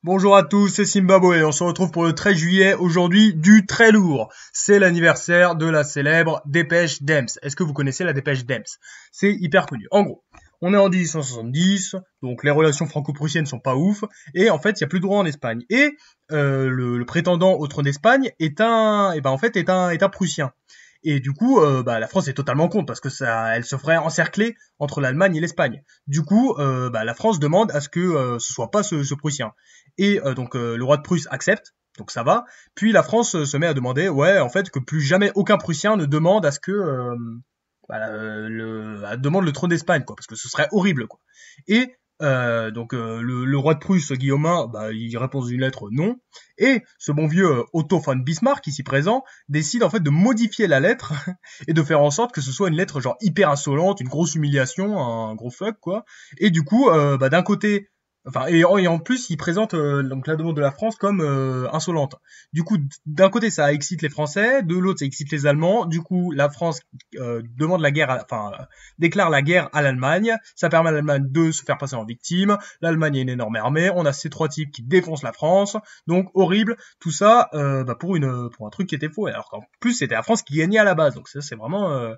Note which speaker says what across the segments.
Speaker 1: Bonjour à tous, c'est Zimbabwe. On se retrouve pour le 13 juillet, aujourd'hui du très lourd. C'est l'anniversaire de la célèbre dépêche d'Ems. Est-ce que vous connaissez la dépêche d'Ems? C'est hyper connu. En gros, on est en 1870, donc les relations franco-prussiennes sont pas ouf, et en fait, il y a plus de droit en Espagne. Et le prétendant au trône d'Espagne est un Prussien. Et du coup, la France est totalement contre parce que elle se ferait encercler entre l'Allemagne et l'Espagne. Du coup, la France demande à ce que ce soit pas ce Prussien. Et le roi de Prusse accepte, donc ça va. Puis la France se met à demander, ouais, en fait, que plus jamais aucun Prussien ne demande à ce que demande le trône d'Espagne, quoi, parce que ce serait horrible, quoi. Et le roi de Prusse, Guillaume I, il répond d'une lettre non. Et ce bon vieux Otto von Bismarck, ici présent, décide en fait de modifier la lettre et de faire en sorte que ce soit une lettre genre hyper insolente, une grosse humiliation, un gros fuck, quoi. Et du coup, d'un côté, et en plus, il présente donc la demande de la France comme insolente. Du coup, d'un côté, ça excite les Français, de l'autre, ça excite les Allemands. Du coup, la France demande la guerre, déclare la guerre à l'Allemagne. Ça permet à l'Allemagne de se faire passer en victime. L'Allemagne a une énorme armée. On a ces trois types qui défoncent la France. Donc horrible. Tout ça pour un truc qui était faux. Alors qu'en plus, c'était la France qui gagnait à la base. Donc ça, c'est vraiment,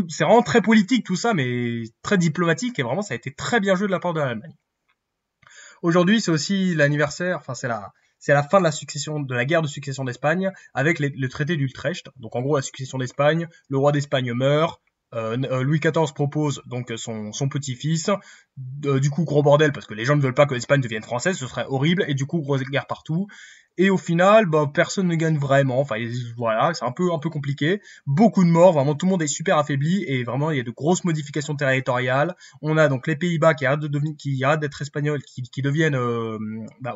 Speaker 1: c'est vraiment très politique tout ça, mais très diplomatique et vraiment, ça a été très bien joué de la part de l'Allemagne. Aujourd'hui, c'est aussi l'anniversaire, c'est la fin de de la guerre de succession d'Espagne avec le traité d'Utrecht. Donc en gros, la succession d'Espagne, le roi d'Espagne meurt, Louis XIV propose donc son petit-fils. Du coup, gros bordel parce que les gens ne veulent pas que l'Espagne devienne française, ce serait horrible. Et du coup, grosse guerre partout. Et au final, personne ne gagne vraiment. Enfin, voilà, c'est un peu compliqué. Beaucoup de morts, vraiment tout le monde est super affaibli et vraiment il y a de grosses modifications territoriales. On a donc les Pays-Bas qui arrêtent d'être espagnols, qui deviennent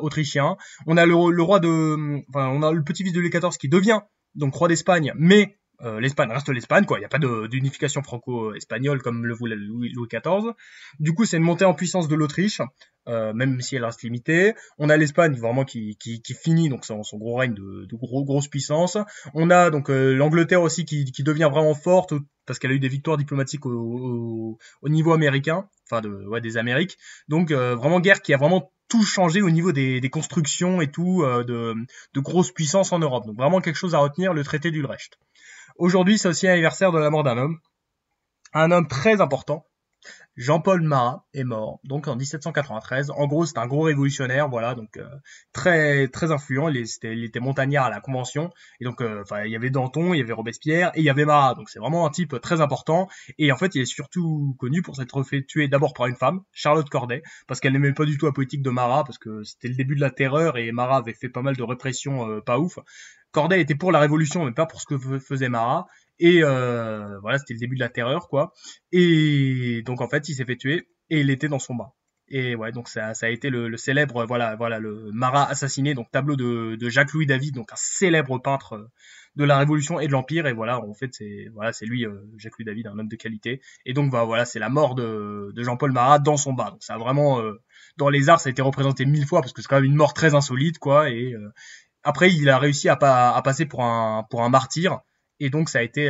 Speaker 1: autrichiens. On a on a le petit-fils de Louis XIV qui devient donc roi d'Espagne, mais l'Espagne reste l'Espagne, quoi. Il n'y a pas d'unification franco-espagnole comme le voulait Louis XIV. Du coup, c'est une montée en puissance de l'Autriche, même si elle reste limitée. On a l'Espagne vraiment qui finit donc son gros règne de grosse puissance. On a donc l'Angleterre aussi qui devient vraiment forte parce qu'elle a eu des victoires diplomatiques au niveau américain, des Amériques. Donc vraiment guerre qui a vraiment tout changé au niveau des constructions et tout, de grosses puissances en Europe. Donc vraiment quelque chose à retenir, le traité d'Utrecht. Aujourd'hui, c'est aussi l'anniversaire de la mort d'un homme. Un homme très important. Jean-Paul Marat est mort, donc en 1793. En gros, c'est un gros révolutionnaire, voilà, donc très très influent. Il était montagnard à la Convention, et donc il y avait Danton, il y avait Robespierre, et il y avait Marat. Donc c'est vraiment un type très important. Et en fait, il est surtout connu pour s'être fait tuer d'abord par une femme, Charlotte Corday, parce qu'elle n'aimait pas du tout la politique de Marat, parce que c'était le début de la terreur et Marat avait fait pas mal de répression pas ouf. Corday était pour la révolution, mais pas pour ce que faisait Marat. Et voilà, c'était le début de la terreur, quoi. Et donc en fait, il s'est fait tuer et il était dans son bain. Et ouais, donc ça a été le célèbre, le Marat assassiné, donc tableau de Jacques-Louis David, donc un célèbre peintre de la Révolution et de l'Empire. Et voilà, en fait, c'est lui, Jacques-Louis David, un homme de qualité. Et donc voilà, c'est la mort de Jean-Paul Marat dans son bain. Donc ça a vraiment, dans les arts, ça a été représenté 1000 fois parce que c'est quand même une mort très insolite, quoi. Et après, il a réussi à passer pour un martyr. Et donc ça a été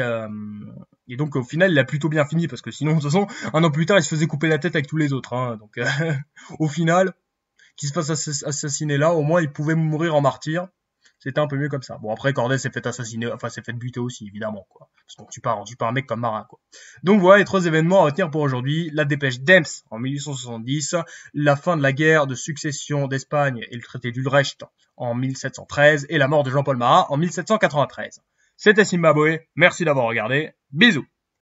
Speaker 1: et donc au final il a plutôt bien fini parce que sinon de toute façon un an plus tard il se faisait couper la tête avec tous les autres, hein. Donc au final qu'il se fasse assassiner là, au moins il pouvait mourir en martyr. C'était un peu mieux comme ça. Bon après Corday s'est fait assassiner, enfin s'est fait buter aussi évidemment, quoi. Parce qu'on tue pas un mec comme Marat, quoi. Donc voilà les trois événements à retenir pour aujourd'hui: la dépêche d'Ems en 1870, la fin de la guerre de succession d'Espagne et le traité d'Utrecht en 1713 et la mort de Jean-Paul Marat en 1793. C'était Zimbabwe, merci d'avoir regardé, bisous.